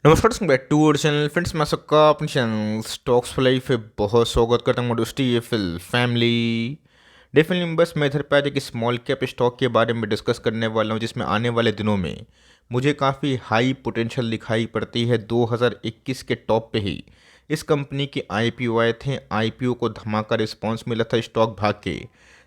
नमस्कार दोस्तों, back to our channel friends. मैं सबका अपने चैनल स्टॉक्स फॉर लाइफ पे बहुत स्वागत करता हूँ। दोस्ती ये फिल फैमिली डेफिनेटली बस मैं इधर पे आज एक स्मॉल कैप स्टॉक के बारे में डिस्कस करने वाला हूँ, जिसमें आने वाले दिनों में मुझे काफ़ी हाई पोटेंशियल दिखाई पड़ती है। 2021 के टॉप पे ही इस कंपनी के आईपीओ आए थे। आईपीओ को धमाका रिस्पांस मिला था, स्टॉक भाग के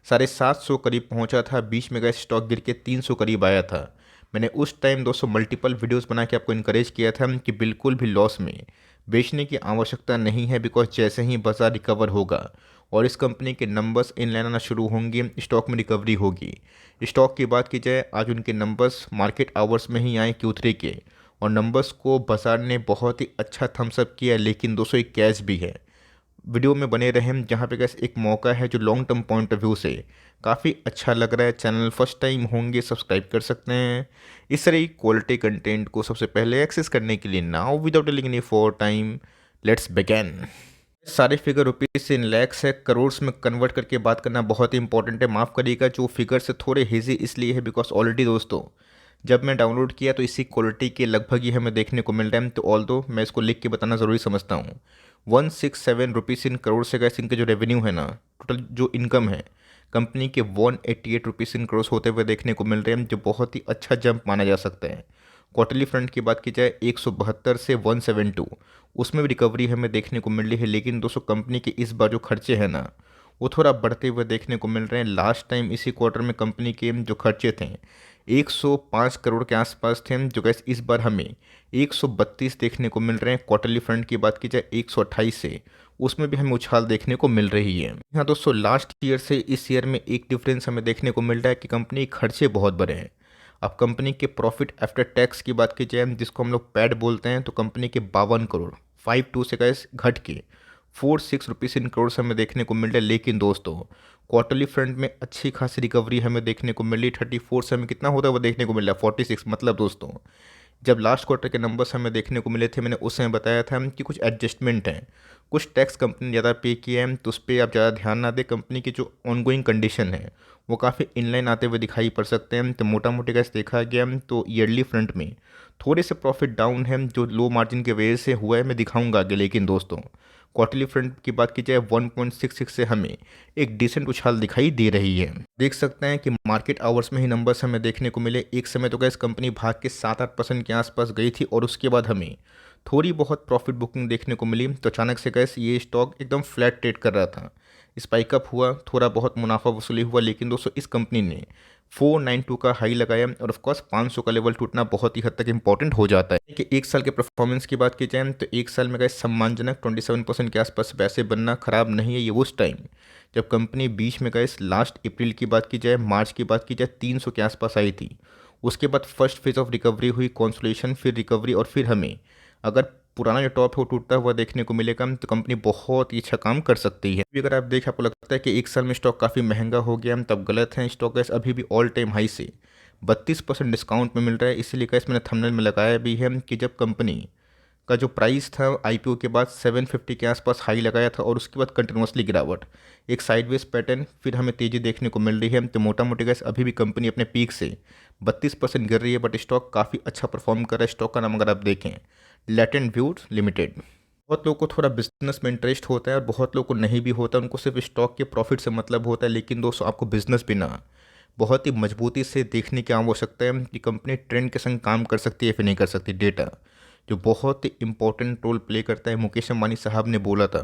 750 करीब पहुंचा था। बीच में गए स्टॉक गिर के 300 करीब आया था। मैंने उस टाइम दोस्तों मल्टीपल वीडियोस बना के आपको इनकरेज किया था कि बिल्कुल भी लॉस में बेचने की आवश्यकता नहीं है, बिकॉज जैसे ही बाजार रिकवर होगा और इस कंपनी के नंबर्स इन लाइन आना शुरू होंगे, स्टॉक में रिकवरी होगी। स्टॉक की बात की जाए, आज उनके नंबर्स मार्केट आवर्स में ही आए Q3 के, और नंबर्स को बाजार ने बहुत ही अच्छा थम्स अप किया। लेकिन दोस्तों एक कैच भी है, वीडियो में बने रहें जहाँ पे गैस एक मौका है जो long term point of view से काफ़ी अच्छा लग रहा है। चैनल फर्स्ट टाइम होंगे सब्सक्राइब कर सकते हैं इस तरह की क्वालिटी कंटेंट को सबसे पहले एक्सेस करने के लिए। Now without telling any for time, let's begin. सारे फिगर रुपीज से इन लैक्स है, करोड़ में कन्वर्ट करके बात करना बहुत ही इंपॉर्टेंट है। माफ़ करिएगा जो फिगर से थोड़े हेजी इसलिए है बिकॉज ऑलरेडी दोस्तों जब मैं डाउनलोड किया तो इसी क्वालिटी के लगभग ही हमें देखने को मिल रहा है। तो ऑल दो मैं इसको लिख के बताना ज़रूरी समझता हूँ। 167 रुपीज़ इन करोड़ से गैस इनके जो रेवेन्यू है ना, टोटल जो इनकम है कंपनी के 188 रुपीज़ इन करोड़ होते हुए देखने को मिल रहे हैं, जो बहुत ही अच्छा जंप माना जा सकता है। क्वार्टरली फ्रंट की बात की जाए 172 से 172, उसमें भी रिकवरी हमें देखने को मिल रही है। लेकिन दोस्तों कंपनी के इस बार जो खर्चे हैं ना, वो थोड़ा बढ़ते हुए देखने को मिल रहे हैं। लास्ट टाइम इसी क्वार्टर में कंपनी के जो खर्चे थे 105 करोड़ के आसपास थे, जो गैस इस बार हमें 132 देखने को मिल रहे हैं। क्वार्टरली फ्रंट की बात की जाए 128 से, उसमें भी हमें उछाल देखने को मिल रही है। हाँ दोस्तों, लास्ट ईयर से इस ईयर में एक डिफरेंस हमें देखने को मिल रहा है कि कंपनी के खर्चे बहुत बड़े हैं। अब कंपनी के प्रॉफिट आफ्टर टैक्स की बात की जाए, जिसको हम लोग पैड बोलते हैं, तो कंपनी के 52 करोड़ 52 से गैस घट के 46 रुपीज़ इन करोड़ से हमें देखने को मिल रहा है। लेकिन दोस्तों क्वार्टरली फ्रंट में अच्छी खासी रिकवरी हमें देखने को मिल रही है। 34 से हमें कितना होता है वो देखने को मिल रहा है 46। मतलब दोस्तों जब लास्ट क्वार्टर के नंबर्स हमें देखने को मिले थे, मैंने उस समय बताया था कि कुछ एडजस्टमेंट हैं, कुछ टैक्स कंपनी ने ज़्यादा पे किया है, तो उस पर आप ज़्यादा ध्यान ना दें। कंपनी की जो ऑनगोइंग कंडीशन है वो काफ़ी इनलाइन आते हुए दिखाई पड़ सकते हैं। तो मोटा मोटी कैसे देखा गया तो ईयरली फ्रंट में थोड़े से प्रॉफिट डाउन है, जो लो मार्जिन के वजह से हुआ है, मैं दिखाऊंगा आगे। लेकिन दोस्तों क्वार्टरली फ्रंट की बात की जाए 1.66 से हमें एक डिसेंट उछाल दिखाई दे रही है। देख सकते हैं कि मार्केट आवर्स में ही नंबर्स हमें देखने को मिले। एक समय तो गैस कंपनी भाग के 7-8% के आसपास गई थी, और उसके बाद हमें थोड़ी बहुत प्रॉफिट बुकिंग देखने को मिली। तो अचानक से गैस ये स्टॉक एकदम फ्लैट ट्रेड कर रहा था, स्पाइक अप हुआ, थोड़ा बहुत मुनाफा वसूली हुआ। लेकिन दोस्तों इस कंपनी ने 492 का हाई लगाया, और ऑफकोर्स 500 का लेवल टूटना बहुत ही हद तक इंपॉर्टेंट हो जाता है। कि एक साल के परफॉर्मेंस की बात की जाए तो एक साल में गए सम्मानजनक 27% के आसपास पैसे बनना खराब नहीं है। ये उस टाइम जब कंपनी बीच में गए लास्ट अप्रैल की बात की जाए, मार्च की बात की जाए 300 के आसपास आई थी। उसके बाद फर्स्ट फेज ऑफ रिकवरी हुई, कॉन्सोलेशन, फिर रिकवरी, और फिर हमें अगर पुराना जो टॉप है वो टूटता हुआ देखने को मिलेगा तो कंपनी बहुत ही अच्छा काम कर सकती है। अगर आप देखें, आपको लगता है कि एक साल में स्टॉक काफ़ी महंगा हो गया, तब गलत है। स्टॉक गैस अभी भी ऑल टाइम हाई से 32% डिस्काउंट में मिल रहा है। इसीलिए गैस मैंने थंबनेल में लगाया भी है कि जब कंपनी का जो प्राइस था आईपीओ के बाद 750 के आसपास हाई लगाया था, और उसके बाद कंटिन्यूसली गिरावट, एक साइडवेज पैटर्न, फिर हमें तेज़ी देखने को मिल रही है। तो मोटा मोटी गैस अभी भी कंपनी अपने पीक से 32% गिर रही है, बट स्टॉक काफ़ी अच्छा परफॉर्म कर रहा है। स्टॉक का नाम अगर आप देखें, लैटेंट व्यूड लिमिटेड। बहुत लोगों को थोड़ा बिजनेस में इंटरेस्ट होता है और बहुत लोगों को नहीं भी होता, उनको सिर्फ स्टॉक के प्रॉफिट से मतलब होता है। लेकिन दोस्तों आपको बिजनेस भी ना बहुत ही मजबूती से देखने की आवश्यकता है कि कंपनी ट्रेंड के संग काम कर सकती है फिर नहीं कर सकती। डेटा जो बहुत ही इंपॉर्टेंट रोल प्ले करता है। मुकेश अंबानी साहब ने बोला था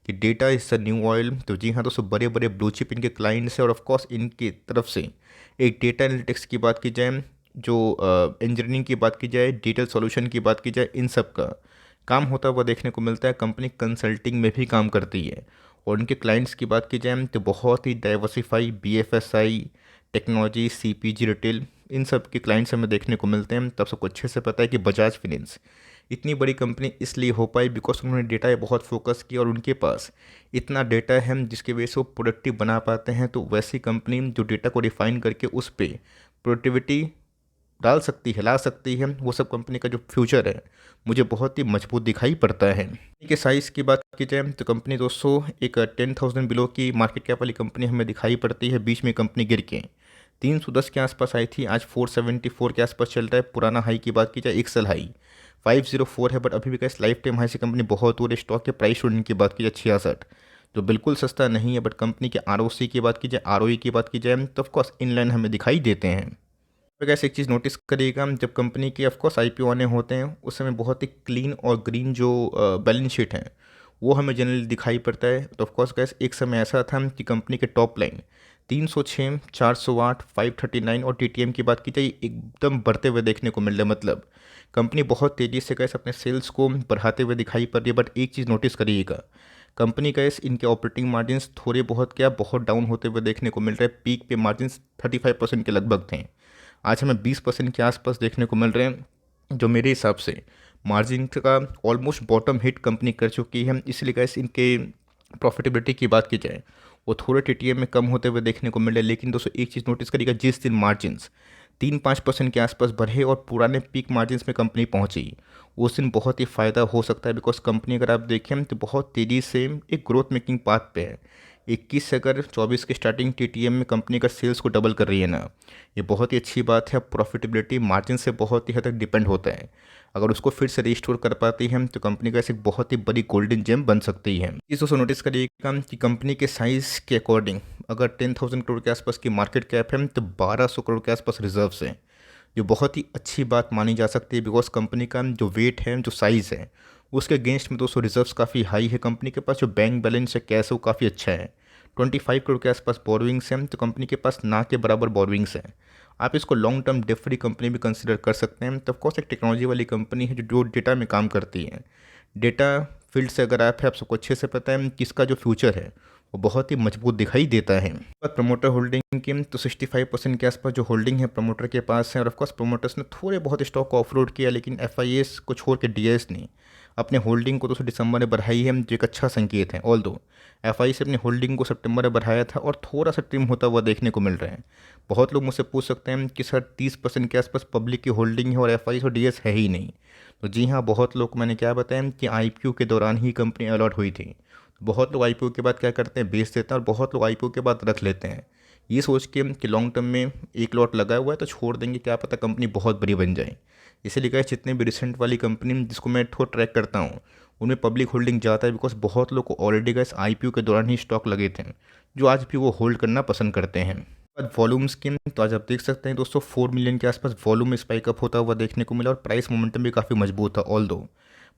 कि data is the new oil. तो जी हाँ दोस्तों, बड़े बड़े ब्लू चिप इनके क्लाइंट्स हैं, और ऑफकोर्स इनकी तरफ से एक डेटा एनालिटिक्स की बात की जाए, जो इंजीनियरिंग की बात की जाए, डिजिटल सॉल्यूशन की बात की जाए, इन सब का काम होता हुआ देखने को मिलता है। कंपनी कंसल्टिंग में भी काम करती है, और उनके क्लाइंट्स की बात की जाए तो बहुत ही डाइवर्सिफाई, बीएफएसआई, टेक्नोलॉजी, सीपीजी, रिटेल, इन सब के क्लाइंट्स हमें देखने को मिलते हैं। तब सबको अच्छे से पता है कि बजाज फिनेंस इतनी बड़ी कंपनी इसलिए हो पाई बिकॉज उन्होंने डेटा पे बहुत फोकस किया, और उनके पास इतना डेटा है जिसकी वजह से वो प्रोडक्टिव बना पाते हैं। तो वैसी कंपनी जो डेटा को रिफाइन करके उस पर प्रोडक्टिविटी डाल सकती है, ला सकती है, वो सब कंपनी का जो फ्यूचर है मुझे बहुत ही मजबूत दिखाई पड़ता है। कंपनी के साइज़ की बात की जाए तो कंपनी दोस्तों एक 10,000 बिलो की मार्केट कैप वाली कंपनी हमें दिखाई पड़ती है। बीच में कंपनी गिर के 310 के आसपास आई थी, आज 474 के आसपास चल रहा है। पुराना हाई की बात की जाए, एक साल हाई 504 है, बट अभी भी गाइस लाइफ टाइम हाई से कंपनी बहुत हो रही। स्टॉक के प्राइस होल्डिंग की बात की जाए 66, जो बिल्कुल सस्ता नहीं है, बट कंपनी के ROC की बात की जाए, ROE की बात की जाए तो ऑफकोर्स इनलाइन हमें दिखाई देते हैं। तो गैस एक चीज़ नोटिस करिएगा, जब कंपनी के ऑफकोर्स IPO आने होते हैं उस समय बहुत ही क्लीन और ग्रीन जो बैलेंस शीट है वो हमें जनरली दिखाई पड़ता है। तो ऑफकोर्स गैस एक समय ऐसा था कि कंपनी के टॉप लाइन 306, 408, 539 और TTM की बात की जाए एकदम बढ़ते हुए देखने को मिल रहा है। मतलब कंपनी बहुत तेज़ी से गैस अपने सेल्स को बढ़ाते हुए दिखाई पड़ रही है। बट एक चीज़ नोटिस करिएगा, कंपनी गैस इनके ऑपरेटिंग मार्जिन्स थोड़े बहुत क्या बहुत डाउन होते हुए देखने को मिल रहे हैं। पीक पे मार्जिन्स 35% के लगभग थे, आज हमें 20% के आसपास देखने को मिल रहे हैं, जो मेरे हिसाब से मार्जिन का ऑलमोस्ट बॉटम हिट कंपनी कर चुकी है। इसलिए गैस इनके प्रॉफिटेबिलिटी की बात की जाए वो थोड़े TTM में कम होते हुए देखने को मिल रहे हैं। लेकिन दोस्तों एक चीज़ नोटिस करिएगा, जिस दिन मार्जिन्स 3-5% के आसपास बढ़े और पुराने पीक मार्जिन्स में कंपनी पहुंची उस दिन बहुत ही फ़ायदा हो सकता है। बिकॉज कंपनी अगर आप देखें तो बहुत तेज़ी से एक ग्रोथ मेकिंग पाथ पे है। 21 से अगर 24 के स्टार्टिंग TTM में कंपनी का सेल्स को डबल कर रही है ना, ये बहुत ही अच्छी बात है। प्रॉफिटेबिलिटी मार्जिन से बहुत ही हद तक डिपेंड होता है। अगर उसको फिर से रिस्टोर कर पाती है तो कंपनी का ऐसे बहुत ही बड़ी गोल्डन जेम बन सकती है। इस दोस्तों नोटिस करिएगा कि कंपनी के साइज़ के अकॉर्डिंग अगर 10,000 करोड़ के आसपास की मार्केट कैप है तो 1200 करोड़ के आसपास रिजर्व्स है, जो बहुत ही अच्छी बात मानी जा सकती है। बिकॉज कंपनी का जो वेट है, जो साइज़ है, उसके अगेंस्ट में दोस्तों रिजर्व्स काफ़ी हाई है। कंपनी के पास जो बैंक बैलेंस है, कैश है, वो काफ़ी अच्छा है। 25 करोड़ के आसपास बोरोइंग्स हैं, तो कंपनी के पास ना के बराबर बोरोइंग्स हैं। आप इसको long term debt free company भी कंसिडर कर सकते हैं। तो ऑफकोर्स एक टेक्नोलॉजी वाली कंपनी है जो डेटा में काम करती है। डेटा फील्ड से अगर आप है, आप सबको अच्छे से पता है कि इसका जो फ्यूचर है वो बहुत ही मजबूत दिखाई देता है। प्रमोटर होल्डिंग की तो 65% के आसपास जो होल्डिंग है प्रमोटर के पास है। और ऑफकोर्स प्रमोटर्स ने थोड़े बहुत स्टॉक को ऑफलोड किया, लेकिन FIS को छोड़ के DIS ने अपने होल्डिंग को 200 दिसंबर में बढ़ाई है, जो एक अच्छा संकेत है। ऑल दो FIS अपनी होल्डिंग को सितंबर में बढ़ाया था और थोड़ा सा ट्रिम होता हुआ देखने को मिल रहा है। बहुत लोग मुझसे पूछ सकते हैं कि सर 30% के आसपास पब्लिक की होल्डिंग है और FIS और DIS है ही नहीं। तो जी हाँ, बहुत लोग, मैंने क्या बताया कि IPO के दौरान ही कंपनी अलॉट हुई थी। बहुत लोग IPO के बाद क्या करते हैं, बेच देते हैं, और बहुत लोग IPO के बाद रख लेते हैं ये सोच के कि लॉन्ग टर्म में एक लॉट लगा हुआ है तो छोड़ देंगे, क्या पता कंपनी बहुत बड़ी बन जाए। इसीलिए गाइस जितने भी रिसेंट वाली कंपनी जिसको मैं थोड़ा ट्रैक करता हूँ उनमें पब्लिक होल्डिंग ज़्यादा है। बिकॉज बहुत लोग को ऑलरेडी गाइस IPO के दौरान ही स्टॉक लगे थे, जो आज भी वो होल्ड करना पसंद करते हैं। बाद वॉल्यूम्स की तो आज आप देख सकते हैं दोस्तों 4 मिलियन के आसपास वॉल्यूम स्पाइक अप होता हुआ देखने को मिला और प्राइस मोमेंटम भी काफ़ी मजबूत था। ऑल दो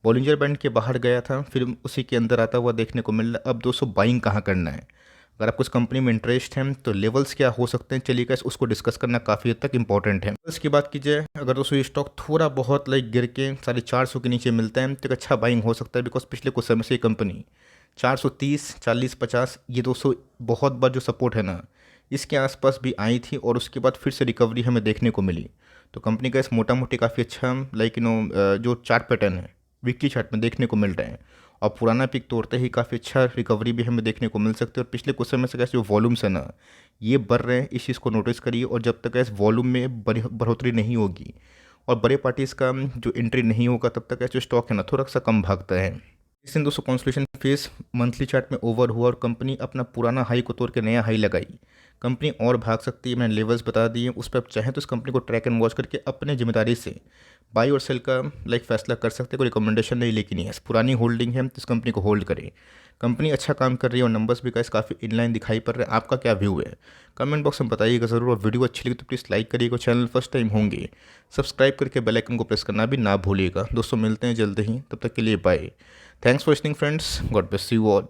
बॉलिंजर बैंड के बाहर गया था, फिर उसी के अंदर आता हुआ देखने को मिल रहा। अब दोस्तों बाइंग कहाँ करना है, अगर आपको इस कंपनी में इंटरेस्ट है तो लेवल्स क्या हो सकते हैं, चलिए गाइस उसको डिस्कस करना काफ़ी हद तक इंपॉर्टेंट है। लेवल्स की बात कीजिए, अगर दोस्तों ये स्टॉक थोड़ा बहुत लाइक गिर के 450 के नीचे मिलता है तो एक अच्छा बाइंग हो सकता है। बिकॉज पिछले कुछ समय से ये कंपनी 430, 40, 50 ये दोस्तों बहुत बार जो सपोर्ट है ना इसके आसपास भी आई थी और उसके बाद फिर से रिकवरी हमें देखने को मिली। तो कंपनी का इस मोटा मोटी काफ़ी अच्छा लाइक जो चार्ट पैटर्न है वीकली चार्ट में देखने को मिल रहा है और पुराना पिक तोड़ते ही काफ़ी अच्छा रिकवरी भी हमें देखने को मिल सकती है। और पिछले कुछ समय से कैसे जो वॉल्यूम्स है ना ये बढ़ रहे हैं, इस चीज़ को नोटिस करिए। और जब तक ऐसे वॉल्यूम में बढ़ोतरी नहीं होगी और बड़े पार्टीज़ का जो एंट्री नहीं होगा तब तक ऐसे स्टॉक है ना थोड़ा सा कम भागता है। इस दिन दोस्तों कंसोलिडेशन फेज मंथली चार्ट में ओवर हुआ और कंपनी अपना पुराना हाई को तोड़ के नया हाई लगाई। कंपनी और भाग सकती है, मैंने लेवल्स बता दिए, उस पर आप चाहें तो इस कंपनी को ट्रैक एंड वॉच करके अपने जिम्मेदारी से बाई और सेल का लाइक फैसला कर सकते हैं। कोई रिकमेंडेशन नहीं, लेकिन ये पुरानी होल्डिंग है तो इस कंपनी को होल्ड करें। कंपनी अच्छा काम कर रही है और नंबर्स भी गाइस काफ़ी इनलाइन दिखाई पड़ रहे हैं। आपका क्या व्यू है कमेंट बॉक्स में बताइएगा ज़रूर। और वीडियो अच्छी लगी तो प्लीज़ लाइक करिएगा, चैनल फर्स्ट टाइम होंगे सब्सक्राइब करके बेल आइकन को प्रेस करना भी ना भूलिएगा। दोस्तों मिलते हैं जल्द ही, तब तक के लिए bye. Thanks for listening friends, god bless you all.